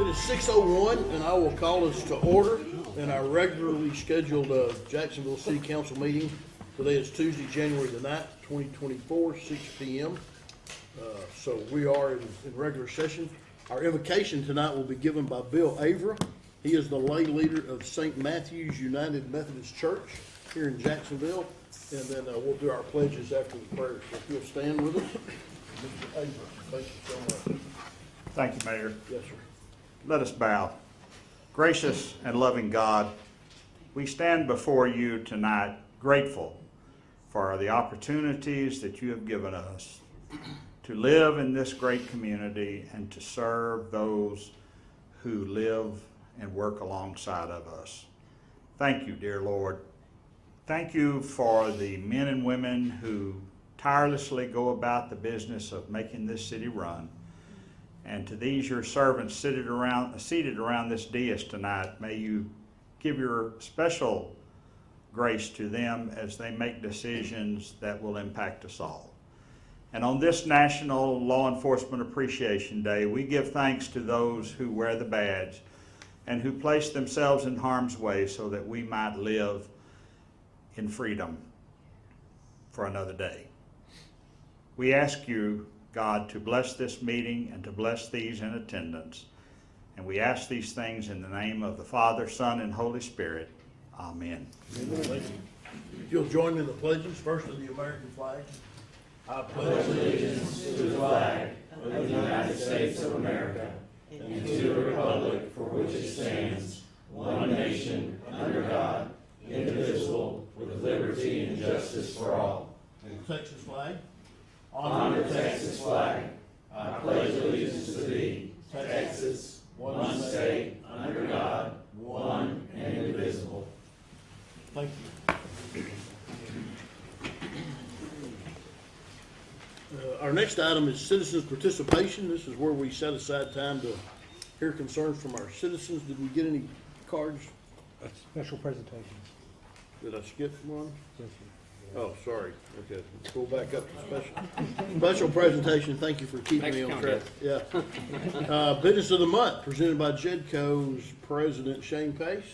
It is 6:01, and I will call us to order in our regularly scheduled Jacksonville City Council meeting. Today is Tuesday, January the 9th, 2024, 6 p.m. So we are in regular session. Our invocation tonight will be given by Bill Avra. He is the lay leader of St. Matthew's United Methodist Church here in Jacksonville. And then we'll do our pledges after the prayer. So if you'll stand with us. Mr. Avra, thank you so much. Thank you, Mayor. Yes, sir. Let us bow. Gracious and loving God, we stand before you tonight grateful for the opportunities that you have given us to live in this great community and to serve those who live and work alongside of us. Thank you, dear Lord. Thank you for the men and women who tirelessly go about the business of making this city run. And to these your servants seated around this dais tonight, may you give your special grace to them as they make decisions that will impact us all. And on this National Law Enforcement Appreciation Day, we give thanks to those who wear the badge and who place themselves in harm's way so that we might live in freedom for another day. We ask you, God, to bless this meeting and to bless these in attendance. And we ask these things in the name of the Father, Son, and Holy Spirit. Amen. Thank you. If you'll join me in the pledges, first of the American flag. I pledge allegiance to the flag of the United States of America and to the republic for which it stands, one nation, under God, indivisible, with liberty and justice for all. Texas flag. Honor the Texas flag. I pledge allegiance to thee, Texas, one state, under God, one and indivisible. Thank you. Our next item is citizens' participation. This is where we set aside time to hear concerns from our citizens. Did we get any cards? Special presentations. Did I skip one? Yes, sir. Oh, sorry. Okay, go back up to special presentation. Thank you for keeping me on track. Yeah. Business of the month presented by JEDCO's president Shane Pace.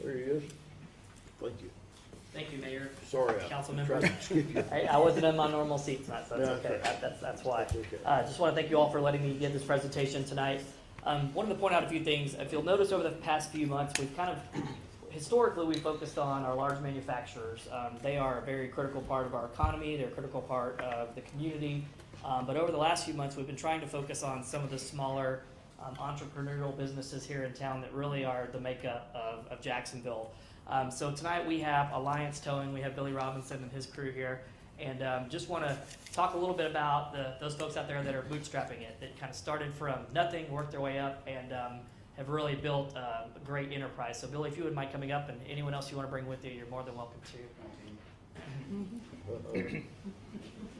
There he is. Thank you. Thank you, Mayor. Sorry, Council I members. tried to skip you. I wasn't in my normal seat tonight, so that's Yeah, okay. that's That's why. That's okay. Just want to thank you all for letting me give this presentation tonight. Wanted to point out a few things. If you'll notice over the past few months, we've kind of historically, we focused on our large manufacturers. They are a very critical part of our economy. They're a critical part of the community. But over the last few months, we've been trying to focus on some of the smaller entrepreneurial businesses here in town that really are the makeup of Jacksonville. So tonight we have Alliance Towing. We have Billy Robinson and his crew here. And just want to talk a little bit about those folks out there that are bootstrapping it, that kind of started from nothing, worked their way up, and have really built a great enterprise. So Billy, if you wouldn't mind coming up, and anyone else you want to bring with you, you're more than welcome to.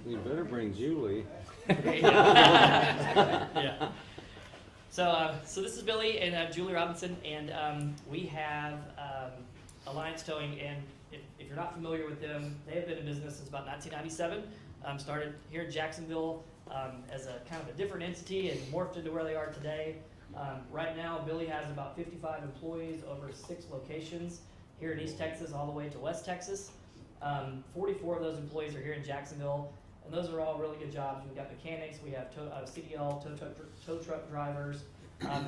You better bring Julie. Yeah. So this is Billy and Julie Robinson, and we have Alliance Towing, and if you're not familiar with them, they have been in business since about 1997. Started here in Jacksonville as a kind of a different entity and morphed into where they are today. Right now, Billy has about 55 employees over 6 locations here in East Texas all the way to West Texas. 44 of those employees are here in Jacksonville, and those are all really good jobs. We've got mechanics, we have CDL, tow truck drivers.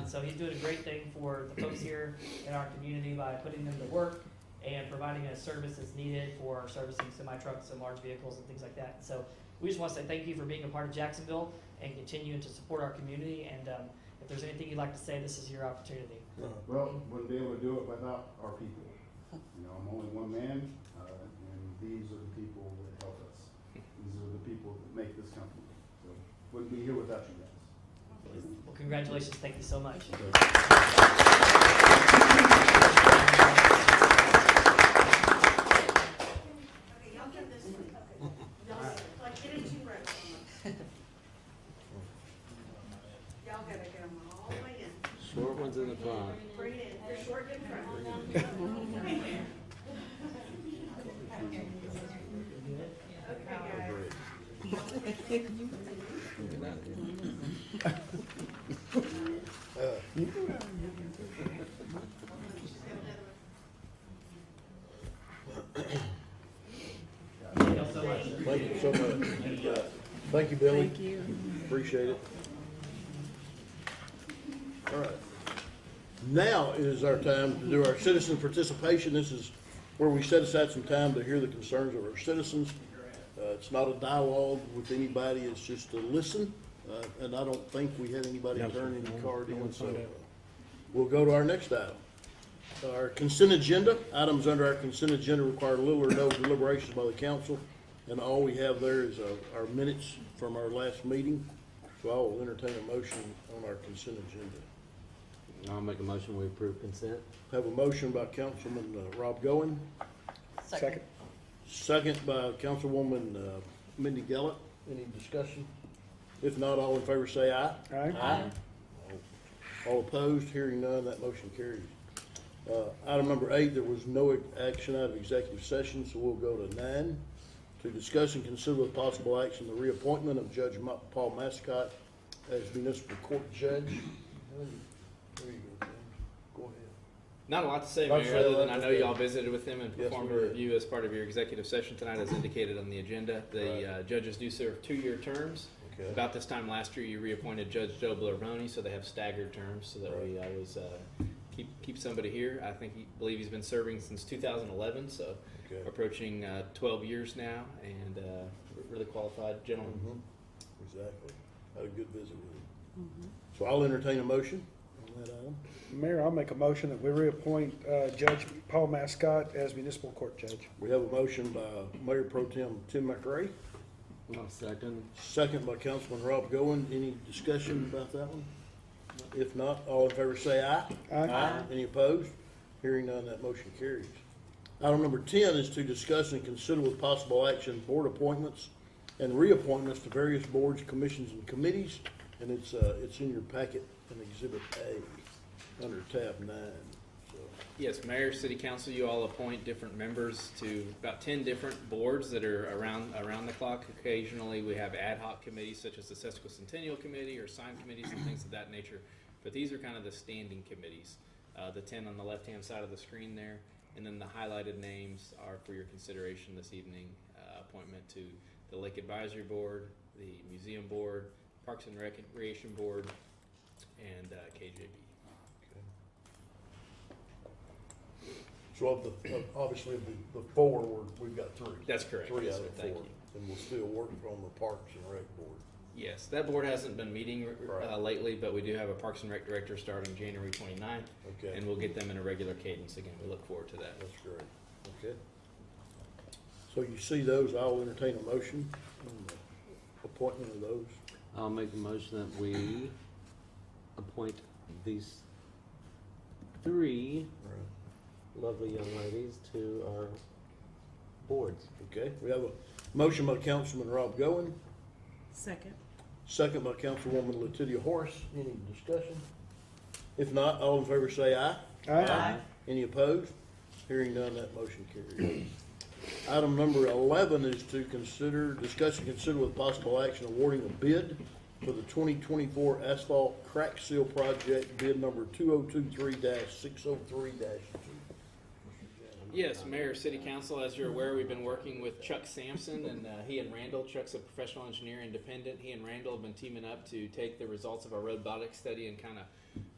So he's doing a great thing for the folks here in our community by putting them to work and providing a service that's needed for servicing semi-trucks and large vehicles and things like that. So we just want to say thank you for being a part of Jacksonville and continuing to support our community. And if there's anything you'd like to say, this is your opportunity. Well, wouldn't be able to do it without our people. You know, I'm only one man, and these are the people that help us. These are the people that make this company. So, wouldn't be here without you guys. Well, congratulations. Thank you so much. Short ones in the front. Bring it in. You're short in front. Okay, guys. Thank you, Billy. Thank you. Appreciate it. All right. Now is our time to do our citizen participation. This is where we set aside some time to hear the concerns of our citizens. It's not a dialogue with anybody, it's just to listen. And I don't think we had anybody turn any card in, so we'll go to our next item. Our consent agenda. Items under our consent agenda require little or no deliberations by the council. And all we have there is our minutes from our last meeting. So I will entertain a motion on our consent agenda. I'll make a motion, we approve consent. Have a motion by Councilman Rob Goen, Second. second by Councilwoman Mindy Gallup. Any discussion? If not, all in favor say aye. Aye. All opposed, hearing none, that motion carries. Item number 8, there was no action out of executive session, so we'll go to 9. To discuss and consider with possible action the reappointment of Judge Paul Mascott as municipal court judge. There you go, James. Go ahead. Not a lot to say, Not to Mayor, say other a lot, than I know okay. y'all visited with him and Yes, performed we a did. review as part of your executive session tonight, as indicated on the agenda. The judges do serve 2-year terms. Okay. About this time last year, you reappointed Judge Joe Blaroni, so they have staggered terms, so that we always keep somebody here. I believe he's been serving since 2011, so Okay. approaching 12 years now, and really qualified gentleman. Mhm. Exactly. Had a good visit with him. So I'll entertain a motion on that item. Mayor, I'll make a motion that we reappoint Judge Paul Mascott as municipal court judge. We have a motion by Mayor Pro Tem Tim McRae, I'll second. second by Councilman Rob Goen. Any discussion about that one? If not, all in favor say aye. Aye. Any opposed? Hearing none, that motion carries. Item number 10 is to discuss and consider with possible action board appointments and reappointments to various boards, commissions, and committees. And it's in your packet in Exhibit A under tab 9. So, Yes, Mayor, City Council, you all appoint different members to about 10 different boards that are around the clock. Occasionally, we have ad hoc committees such as the Sesquicentennial Committee or sign committees and things of that nature. But these are kind of the standing committees, the 10 on the left-hand side of the screen there. And then the highlighted names are for your consideration this evening. Appointment to the Lake Advisory Board, the Museum Board, Parks and Recreation Board, and KJB. So obviously of the 4, we've got 3. That's correct. 3 Yes, out sir. of 4. Thank you. And we'll still work on the Parks and Rec Board. Yes, that board hasn't been meeting Right. lately, but we do have a Parks and Rec director starting January 29th, Okay. and we'll get them in a regular cadence again. We look forward to that. That's great. Okay. So you see those, I'll entertain a motion on the appointment of those. I'll make a motion that we appoint these 3 lovely young ladies to our boards. Okay, we have a motion by Councilman Rob Goen, Second. second by Councilwoman Latitia Horace. Any discussion? If not, all in favor say aye. Aye. Any opposed? Hearing none, that motion carries. Item number 11 is to discuss and consider with possible action awarding a bid for the 2024 asphalt crack seal project, bid number 2023-603-2. Yes, Mayor, City Council, as you're aware, we've been working with Chuck Sampson, and he and Randall, Chuck's a professional engineer, independent. He and Randall have been teaming up to take the results of our robotics study and kind of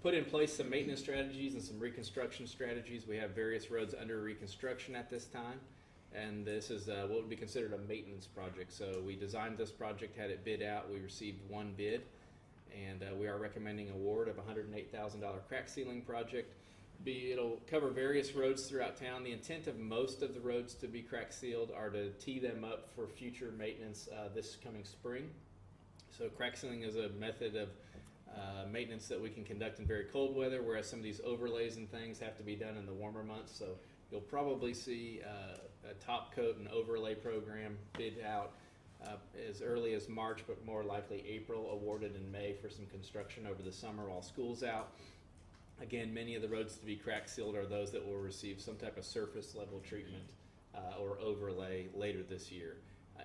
put in place some maintenance strategies and some reconstruction strategies. We have various roads under reconstruction at this time, and this is what would be considered a maintenance project. So we designed this project, had it bid out. We received 1 bid, and we are recommending award of a $108,000 crack sealing project. It'll cover various roads throughout town. The intent of most of the roads to be crack sealed are to tee them up for future maintenance this coming spring. So crack sealing is a method of maintenance that we can conduct in very cold weather, whereas some of these overlays and things have to be done in the warmer months. So you'll probably see a top coat and overlay program bid out as early as March, but more likely April, awarded in May for some construction over the summer while school's out. Again, many of the roads to be crack sealed are those that will receive some type of surface level treatment or overlay later this year.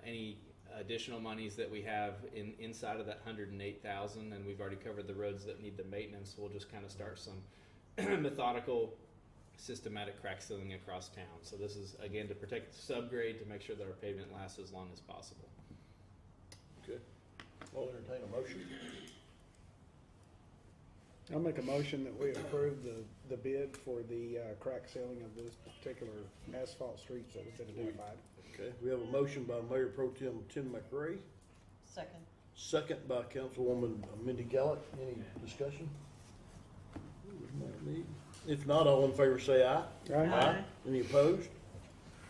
Any additional monies that we have inside of that $108,000, and we've already covered the roads that need the maintenance, we'll just kind of start some methodical, systematic crack sealing across town. So this is, again, to protect the subgrade, to make sure that our pavement lasts as long as possible. Okay. I'll entertain a motion. I'll make a motion that we approve the bid for the crack sealing of this particular asphalt streets that have been identified. Okay, we have a motion by Mayor Pro Tem Tim McRae, Second. second by Councilwoman Mindy Gallick. Any discussion? If not, all in favor say aye. Aye. Any opposed?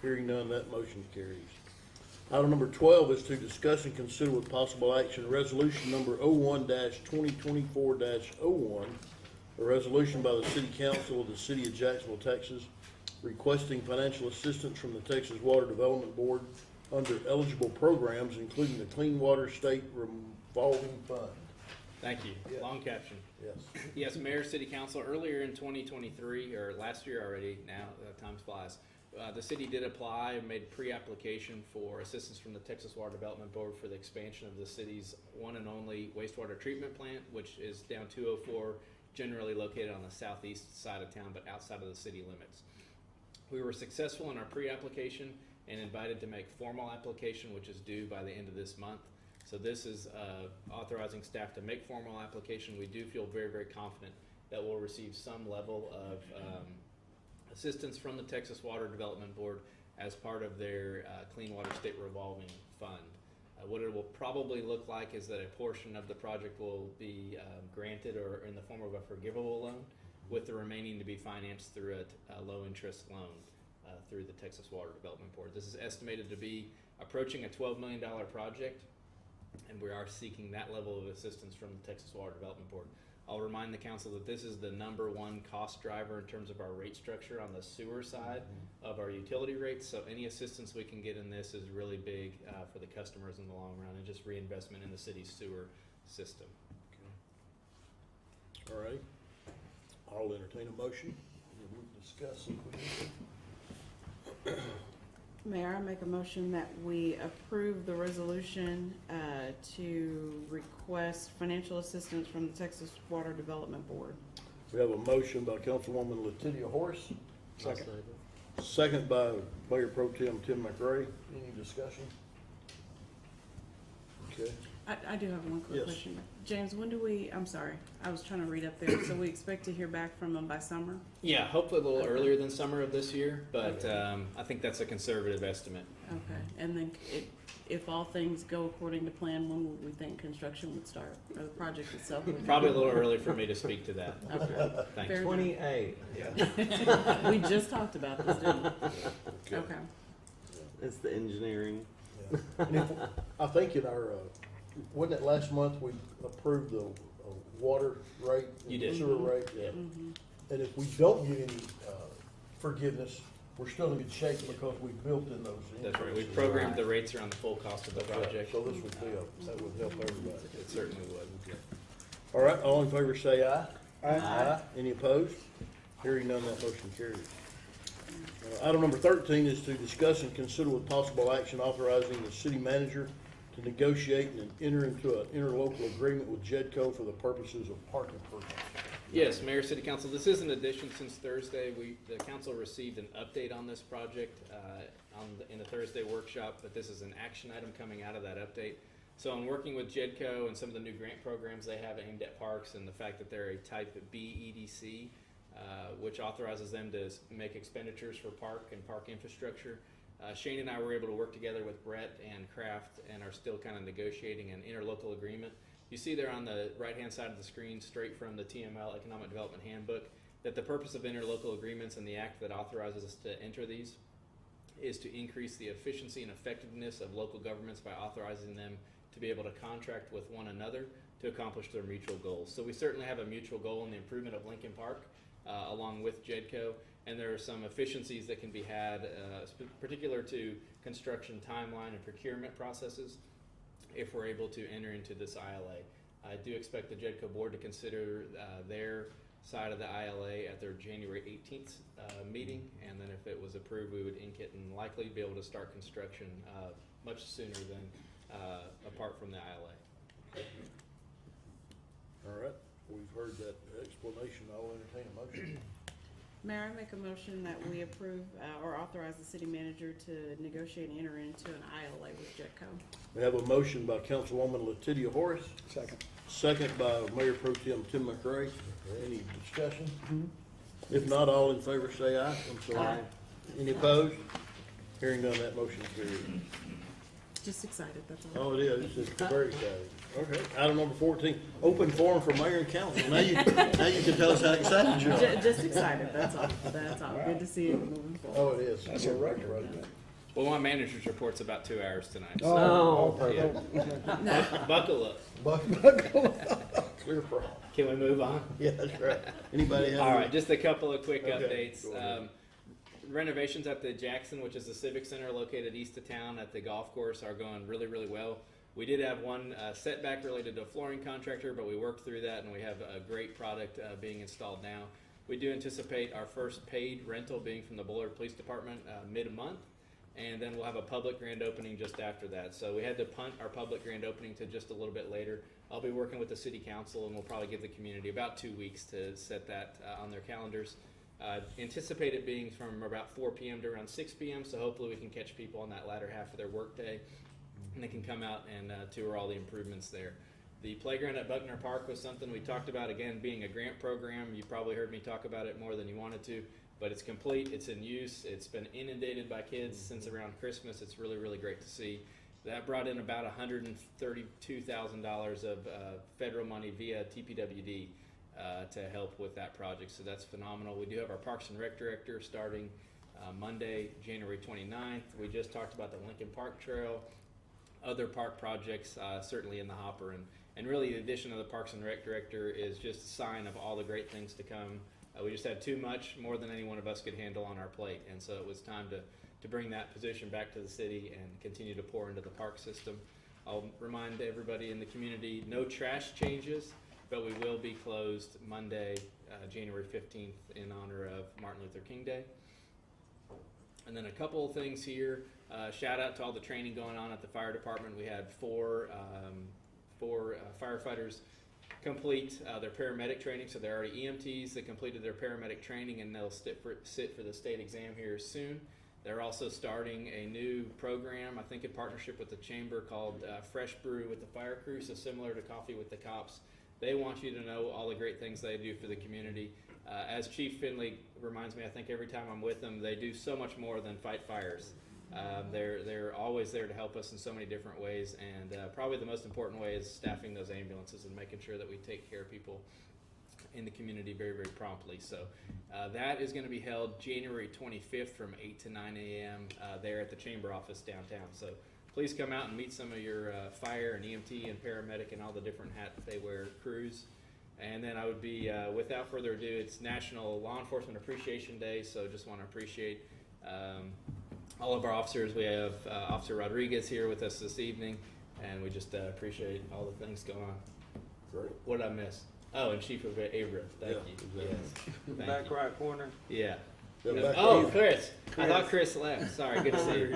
Hearing none, that motion carries. Item number 12 is to discuss and consider with possible action resolution number 01-2024-01, a resolution by the City Council of the City of Jacksonville, Texas, requesting financial assistance from the Texas Water Development Board under eligible programs, including the Clean Water State Revolving Fund. Thank you. Yes. Long caption. Yes. Yes, Mayor, City Council, earlier in 2023, or last year already, now time flies, the city did apply and made pre-application for assistance from the Texas Water Development Board for the expansion of the city's one and only wastewater treatment plant, which is down 204, generally located on the southeast side of town, but outside of the city limits. We were successful in our pre-application and invited to make formal application, which is due by the end of this month. So this is authorizing staff to make formal application. We do feel very, very confident that we'll receive some level of assistance from the Texas Water Development Board as part of their Clean Water State Revolving Fund. What it will probably look like is that a portion of the project will be granted or in the form of a forgivable loan, with the remaining to be financed through a low-interest loan through the Texas Water Development Board. This is estimated to be approaching a $12 million project, and we are seeking that level of assistance from the Texas Water Development Board. I'll remind the council that this is the #1 cost driver in terms of our rate structure on the sewer side of our utility rates, so any assistance we can get in this is really big for the customers in the long run, and just reinvestment in the city's sewer system. All right. I'll entertain a motion. We'll discuss if we need to. Mayor, I make a motion that we approve the resolution to request financial assistance from the Texas Water Development Board. We have a motion by Councilwoman Latitia Horace, Second. second by Mayor Pro Tem Tim McRae. Any discussion? Okay. I do have one quick Yes. question. James, when do we, I'm sorry, I was trying to read up there, so we expect to hear back from them by summer? Yeah, hopefully a little Okay. earlier than summer of this year, but Okay. I think that's a conservative estimate. Okay, and then if all things go according to plan, when would we think construction would start, or the project itself? would- Probably a little early for me to speak to that. Okay. Thanks. Fair enough. 28. We just talked about this, didn't we? Okay. It's the engineering. Yeah. And if, I think in our, wasn't it last month we approved the water rate? You did. Sewer rate, yeah. Mhm. And if we don't get any forgiveness, we're still in good shape because we built in those. That's right. We increases. programmed the rates around the full cost of the That's right. project. So this would be that would help everybody. It certainly would. All right, all in favor say aye. Aye. Any opposed? Hearing none, that motion carries. Item number 13 is to discuss and consider with possible action authorizing the city manager to negotiate and enter into an interlocal agreement with JEDCO for the purposes of park improvements. Yes, Mayor, City Council, this is an addition since Thursday. The council received an update on this project in the Thursday workshop, but this is an action item coming out of that update. So in working with JEDCO and some of the new grant programs they have aimed at parks, and the fact that they're a type B EDC, which authorizes them to make expenditures for park and park infrastructure, Shane and I were able to work together with Brett and Kraft and are still kind of negotiating an interlocal agreement. You see there on the right-hand side of the screen, straight from the TML Economic Development Handbook, that the purpose of interlocal agreements and the act that authorizes us to enter these is to increase the efficiency and effectiveness of local governments by authorizing them to be able to contract with one another to accomplish their mutual goals. So we certainly have a mutual goal in the improvement of Lincoln Park, along with JEDCO, and there are some efficiencies that can be had, particular to construction timeline and procurement processes, if we're able to enter into this ILA. I do expect the JEDCO board to consider their side of the ILA at their January 18th meeting, and then if it was approved, we would ink it and likely be able to start construction much sooner than apart from the ILA. All right, we've heard that explanation. I'll entertain a motion. Mayor, I make a motion that we approve or authorize the city manager to negotiate and enter into an ILA with Jetco. We have a motion by Councilwoman Latitia Horace, Second. second by Mayor Pro Tem Tim McRae. Any discussion? If not, all in favor say aye. I'm sorry. Aye. Any opposed? Hearing none, that motion is carried. Just excited, that's all. Oh, it is. It's very exciting. Okay. Item number 14, open forum for mayor and council. Now you can tell us how excited you are. Just excited, that's all. That's all. Good to see it moving forward. Oh, it is. That's a record, isn't it? Well, my manager's report's about 2 hours tonight. So Oh, perfect. buckle up. Clear problem. Can we move on? Yeah, that's right. Anybody have? All any- right, just a couple of quick Okay, updates. go ahead. Renovations at the Jackson, which is the Civic Center located east of town at the golf course, are going really, really well. We did have one setback related to a flooring contractor, but we worked through that and we have a great product being installed now. We do anticipate our first paid rental being from the Bullard Police Department mid-month, and then we'll have a public grand opening just after that. So we had to punt our public grand opening to just a little bit later. I'll be working with the city council and we'll probably give the community about 2 weeks to set that on their calendars. Anticipate it being from about 4 p.m. to around 6 p.m. So hopefully we can catch people on that latter half of their workday, and they can come out and tour all the improvements there. The playground at Buckner Park was something we talked about, again, being a grant program. You probably heard me talk about it more than you wanted to, but it's complete, it's in use, it's been inundated by kids since around Christmas. It's really, really great to see. That brought in about $132,000 of federal money via TPWD to help with that project, so that's phenomenal. We do have our Parks and Rec director starting Monday, January 29th. We just talked about the Lincoln Park Trail, other park projects certainly in the hopper, and really the addition of the Parks and Rec director is just a sign of all the great things to come. We just had too much, more than any one of us could handle on our plate, and so it was time to bring that position back to the city and continue to pour into the park system. I'll remind everybody in the community, no trash changes, but we will be closed Monday, January 15th in honor of Martin Luther King Day. And then a couple of things here. Shout out to all the training going on at the fire department. We had four firefighters complete their paramedic training, so they're already EMTs that completed their paramedic training, and they'll sit for the state exam here soon. They're also starting a new program, I think in partnership with the chamber, called Fresh Brew with the Fire Crew, so similar to Coffee with the Cops. They want you to know all the great things they do for the community. As Chief Finley reminds me, I think every time I'm with them, they do so much more than fight fires. They're always there to help us in so many different ways, and probably the most important way is staffing those ambulances and making sure that we take care of people in the community very, very promptly. So that is going to be held January 25th from 8 to 9 a.m. There at the chamber office downtown. So please come out and meet some of your fire and EMT and paramedic and all the different hats they wear crews. And then I would be, without further ado, it's National Law Enforcement Appreciation Day, so just want to appreciate all of our officers. We have Officer Rodriguez here with us this evening, and we just appreciate all the things going on. Great. What did I miss? Oh, and Chief of Avra, thank Yeah, you. exactly. Yes. Thank Back you. right corner. Yeah. Yeah, back Oh, there. Chris. I thought Chris left. Sorry, good to see you.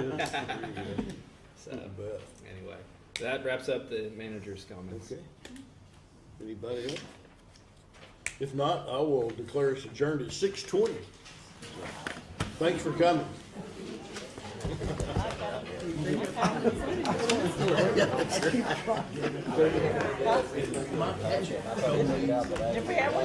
So, You bet. anyway, that wraps up the manager's comments. Okay. Anybody else? If not, I will declare us adjourned at 6:20. Thanks for coming. If we have one.